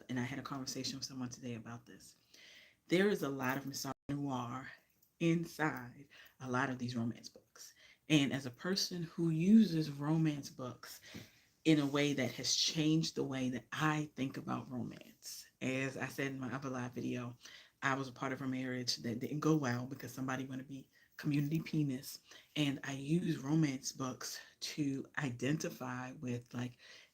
and I had a conversation with someone today about this. There is a lot of misogynoir inside a lot of these romance books. And as a person who uses romance books in a way that has changed the way that I think about romance, as I said in my other live video, I was a part of a marriage that didn't go well because somebody wanted to be community penis. And I use romance books to identify with, like,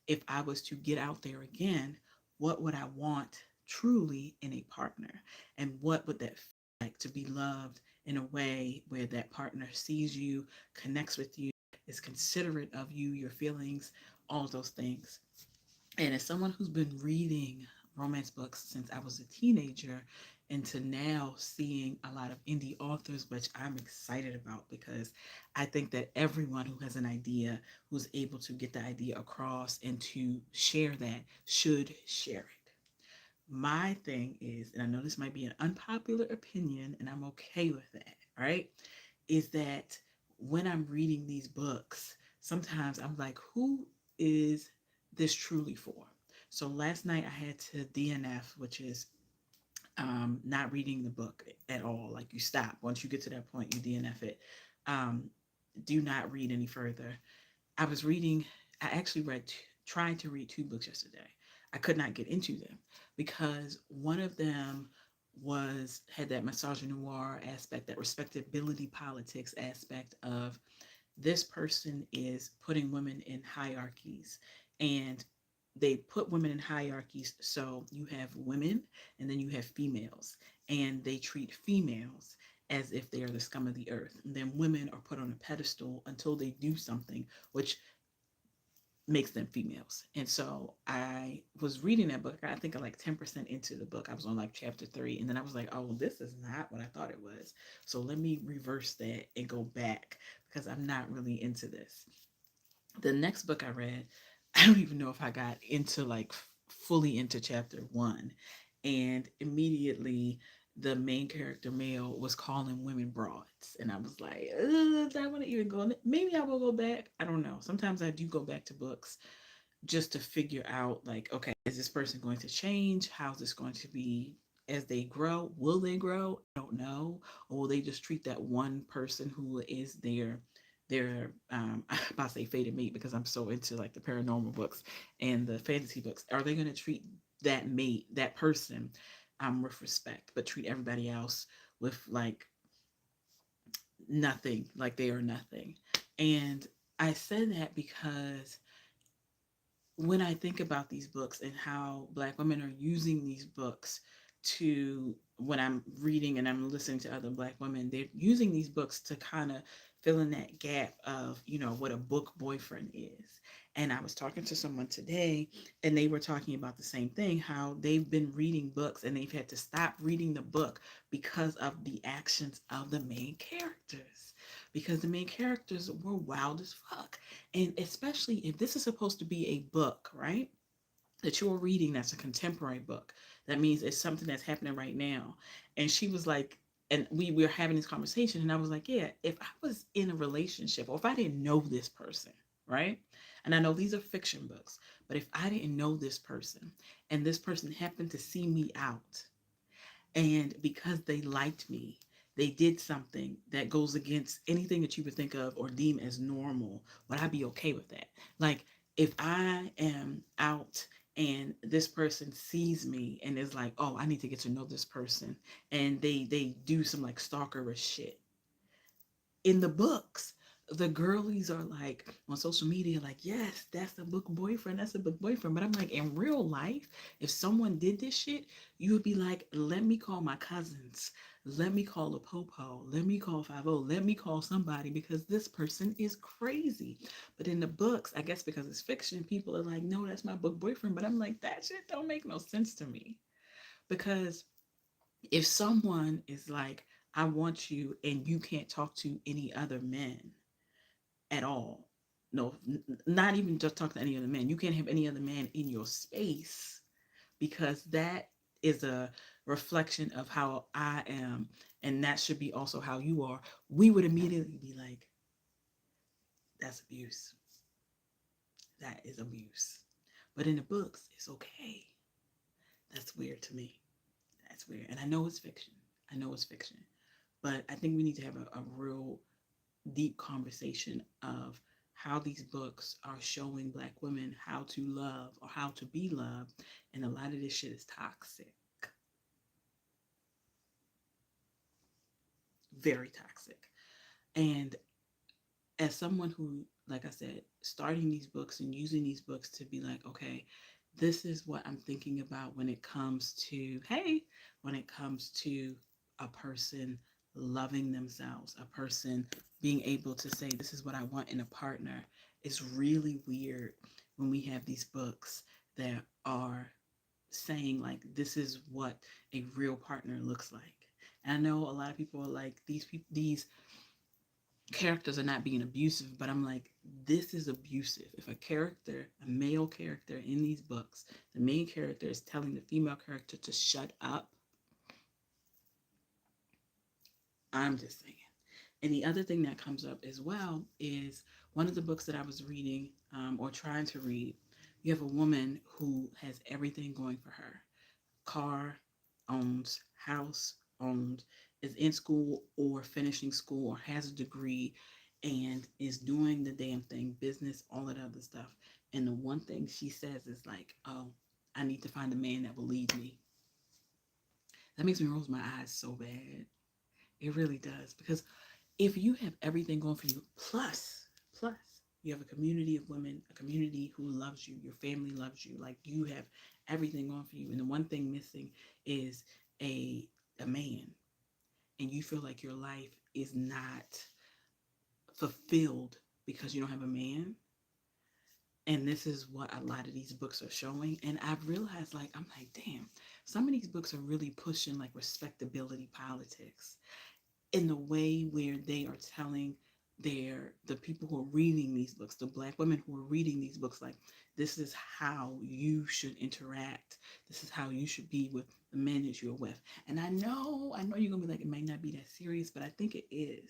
if I was to get out there again, what would I want truly in a partner? And what would that feel like to be loved in a way where that partner sees you, connects with you, is considerate of you, your feelings, all those things. And as someone who's been reading romance books since I was a teenager, and to now seeing a lot of indie authors, which I'm excited about because I think that everyone who has an idea, who's able to get the idea across and to share that, should share it. My thing is, and I know this might be an unpopular opinion, and I'm okay with that, right? Is that when I'm reading these books, sometimes I'm like, who is this truly for? So last night I had to DNF, which is not reading the book at all. Like, you stop. Once you get to that point, you DNF it. Um, do not read any further. I was reading, I actually tried to read two books yesterday. I could not get into them because one of them had that misogynoir aspect, that respectability politics aspect of this person is putting women in hierarchies, and they put women in hierarchies. So you have women and then you have females, and they treat females as if they are the scum of the earth. And then women are put on a pedestal until they do something which makes them females. And so I was reading that book. I think I like 10% into the book. I was on like chapter 3. And then I was like, oh, this is not what I thought it was. So let me reverse that and go back because I'm not really into this. The next book I read, I don't even know if I got into like fully into chapter 1. And immediately the main character male was calling women broads. And I was like, do I want to even go in there? Maybe I will go back. I don't know. Sometimes I do go back to books just to figure out, like, okay, is this person going to change? How's this going to be as they grow? Will they grow? I don't know. Or will they just treat that one person who is their I'm about to say fated mate because I'm so into like the paranormal books and the fantasy books. Are they going to treat that mate, that person, with respect, but treat everybody else with like nothing, like they are nothing? And I said that because when I think about these books and how Black women are using these books to, when I'm reading and I'm listening to other Black women, they're using these books to kind of fill in that gap of, what a book boyfriend is. And I was talking to someone today and they were talking about the same thing, how they've been reading books and they've had to stop reading the book because of the actions of the main characters. Because the main characters were wild as fuck. And especially if this is supposed to be a book, right? That you're reading that's a contemporary book. That means it's something that's happening right now. And she was like, and we were having this conversation, and I was like, yeah, if I was in a relationship or if I didn't know this person, right? And I know these are fiction books, but if I didn't know this person and this person happened to see me out, and because they liked me, they did something that goes against anything that you would think of or deem as normal, would I be okay with that? Like, if I am out and this person sees me and is like, oh, I need to get to know this person, and they do some like stalkerish shit, in the books, the girlies are like on social media, like, yes, that's a book boyfriend, that's a book boyfriend. But I'm like, in real life, if someone did this shit, you would be like, let me call my cousins, let me call a popo, let me call 50, let me call somebody because this person is crazy. But in the books, I guess because it's fiction, people are like, no, that's my book boyfriend. But I'm like, that shit don't make no sense to me. Because if someone is like, I want you, and you can't talk to any other men at all, no, not even just talk to any other men, you can't have any other man in your space because that is a reflection of how I am, and that should be also how you are, we would immediately be like, that's abuse. That is abuse. But in the books, it's okay. That's weird to me. That's weird. And I know it's fiction. I know it's fiction. But I think we need to have a real deep conversation of how these books are showing Black women how to love or how to be loved. And a lot of this shit is toxic. Very toxic. And as someone who, like I said, starting these books and using these books to be like, okay, this is what I'm thinking about when it comes to, hey, when it comes to a person loving themselves, a person being able to say, this is what I want in a partner. It's really weird when we have these books that are saying, like, this is what a real partner looks like. And I know a lot of people are like, these characters are not being abusive, but I'm like, this is abusive. If a character, a male character in these books, the main character is telling the female character to shut up, I'm just saying. And the other thing that comes up as well is one of the books that I was reading or trying to read. You have a woman who has everything going for her: car, owns, house, owned, is in school or finishing school or has a degree and is doing the damn thing, business, all that other stuff. And the one thing she says is like, oh, I need to find a man that will lead me. That makes me roll my eyes so bad. It really does. Because if you have everything going for you, plus, you have a community of women, a community who loves you, your family loves you, like you have everything going for you. And the one thing missing is a man. And you feel like your life is not fulfilled because you don't have a man. And this is what a lot of these books are showing. And I've realized, like, I'm like, damn, some of these books are really pushing like respectability politics in the way where they are telling the people who are reading these books, the Black women who are reading these books, like, this is how you should interact. This is how you should be with the men that you're with. And I know you're gonna be like, it might not be that serious, but I think it is.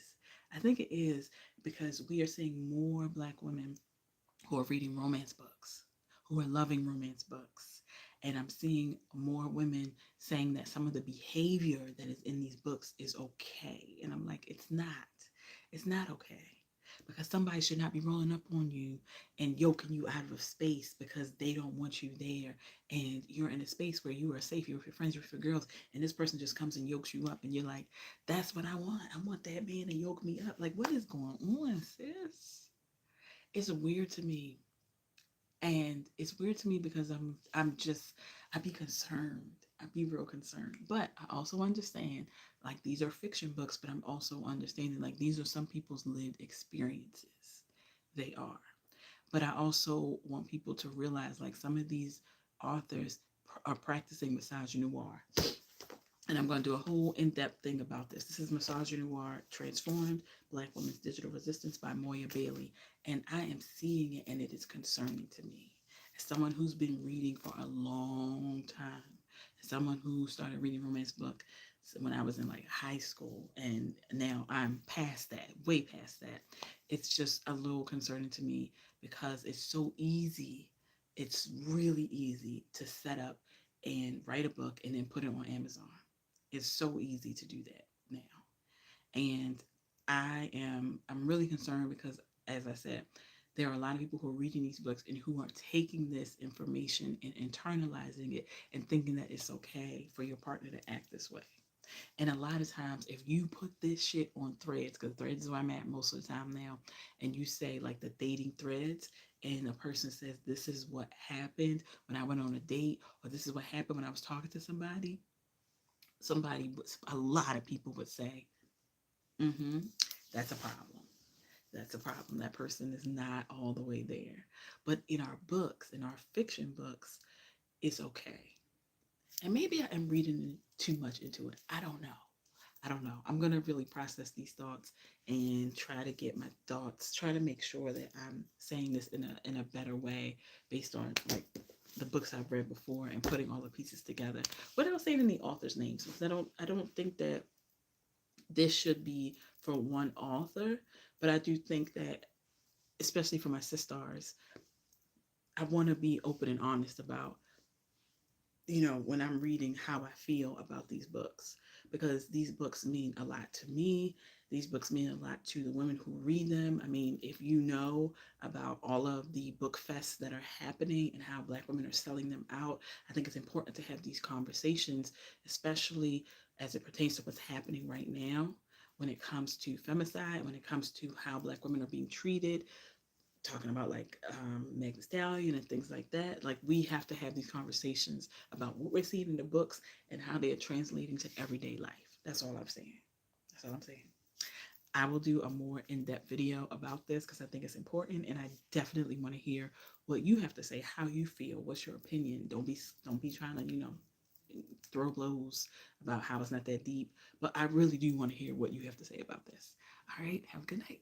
I think it is, because we are seeing more Black women who are reading romance books, who are loving romance books. And I'm seeing more women saying that some of the behavior that is in these books is okay. And I'm like, it's not. It's not okay. Because somebody should not be rolling up on you and yoking you out of a space because they don't want you there. And you're in a space where you are safe, you're with your friends, you're with your girls, and this person just comes and yokes you up. And you're like, that's what I want. I want that man to yoke me up. Like, what is going on, sis? It's weird to me. And it's weird to me because I'd be concerned. I'd be real concerned. But I also understand, like, these are fiction books, but I'm also understanding, like, these are some people's lived experiences. They are. But I also want people to realize, like, some of these authors are practicing misogynoir. And I'm going to do a whole in-depth thing about this. This is Misogynoir Transformed: Black Women's Digital Resistance by Moya Bailey. And I am seeing it, and it is concerning to me. As someone who's been reading for a long time, as someone who started reading romance books when I was in like high school, and now I'm past that, way past that. It's just a little concerning to me because it's so easy. It's really easy to set up and write a book and then put it on Amazon. It's so easy to do that now. And I'm really concerned because, as I said, there are a lot of people who are reading these books and who are taking this information and internalizing it and thinking that it's okay for your partner to act this way. And a lot of times, if you put this shit on threads, because threads is where I'm at most of the time now, and you say like the dating threads, and a person says, this is what happened when I went on a date, or this is what happened when I was talking to somebody, a lot of people would say, mm-hmm, that's a problem. That's a problem. That person is not all the way there. But in our books, in our fiction books, it's okay. And maybe I am reading too much into it. I don't know. I'm going to really process these thoughts and try to get my thoughts, try to make sure that I'm saying this in a better way based on like the books I've read before and putting all the pieces together without saying any authors' names, because I don't think that this should be for one author, but I do think that, especially for my sisters, I want to be open and honest about when I'm reading, how I feel about these books, because these books mean a lot to me. These books mean a lot to the women who read them. I mean, if you know about all of the book fests that are happening and how Black women are selling them out, I think it's important to have these conversations, especially as it pertains to what's happening right now when it comes to femicide, when it comes to how Black women are being treated, talking about like Meg Thee Stallion and things like that. Like, we have to have these conversations about what we're seeing in the books and how they are translating to everyday life. That's all I'm saying. That's all I'm saying. I will do a more in-depth video about this because I think it's important, and I definitely want to hear what you have to say, how you feel, what's your opinion. Don't be trying to, throw blows about how it's not that deep. But I really do want to hear what you have to say about this. All right, have a good night.